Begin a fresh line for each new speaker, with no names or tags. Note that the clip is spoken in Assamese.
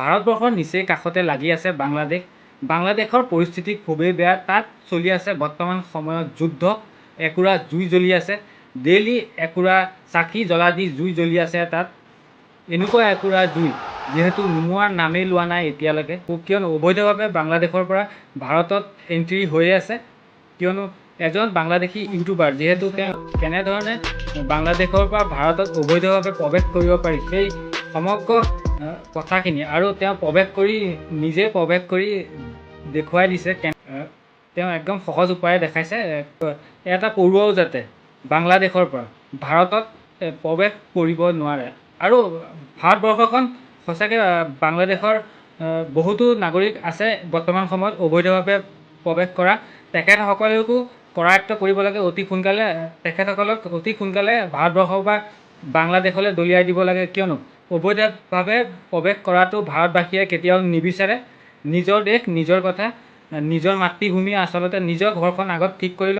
ভাৰতবৰ্ষৰ নিচেই কাষতে লাগি আছে বাংলাদেশ। বাংলাদেশৰ পৰিস্থিতি খুবেই বেয়া। তাত চলি আছে বৰ্তমান সময়ত যুদ্ধ। একুৰা জুই জ্বলি আছে। ডেইলি একুৰা চাকি জ্বলা দি জুই জ্বলি আছে তাত। এনেকুৱা একুৰা জুই যিহেতু নুমুৱাৰ নামেই লোৱা নাই এতিয়ালৈকে, কিয়নো অবৈধভাৱে বাংলাদেশৰ পৰা ভাৰতত এণ্ট্ৰি হৈ আছে। কিয়নো এজন বাংলাদেশী ইউটিউবাৰ, যিহেতু তেওঁ কেনেধৰণে বাংলাদেশৰ পৰা ভাৰতত অবৈধভাৱে প্ৰৱেশ কৰিব পাৰি সেই সমগ্ৰ কথাখিনি আৰু তেওঁ নিজে প্ৰৱেশ কৰি দেখুৱাই দিছে। তেওঁ একদম সহজ উপায়ে দেখাইছে এটা পৰুৱাও যাতে বাংলাদেশৰ পৰা ভাৰতত প্ৰৱেশ কৰিব নোৱাৰে। আৰু ভাৰতবৰ্ষখন সঁচাকৈ বাংলাদেশৰ বহুতো নাগৰিক আছে বৰ্তমান সময়ত অবৈধভাৱে প্ৰৱেশ কৰা। তেখেতসকলেও কৰায়ত্ব কৰিব লাগে অতি সোনকালে। তেখেতসকলক অতি সোনকালে ভাৰতবৰ্ষৰ পৰা বাংলাদেশলৈ দলিয়াই দিব লাগে। কিয়নো অবৈধভাৱে প্ৰৱেশ কৰাটো ভাৰতবাসীয়ে কেতিয়াও নিবিচাৰে। নিজৰ দেশ নিজৰ কথা, নিজৰ মাতৃভূমি, আচলতে নিজৰ ঘৰখন আগত ঠিক কৰি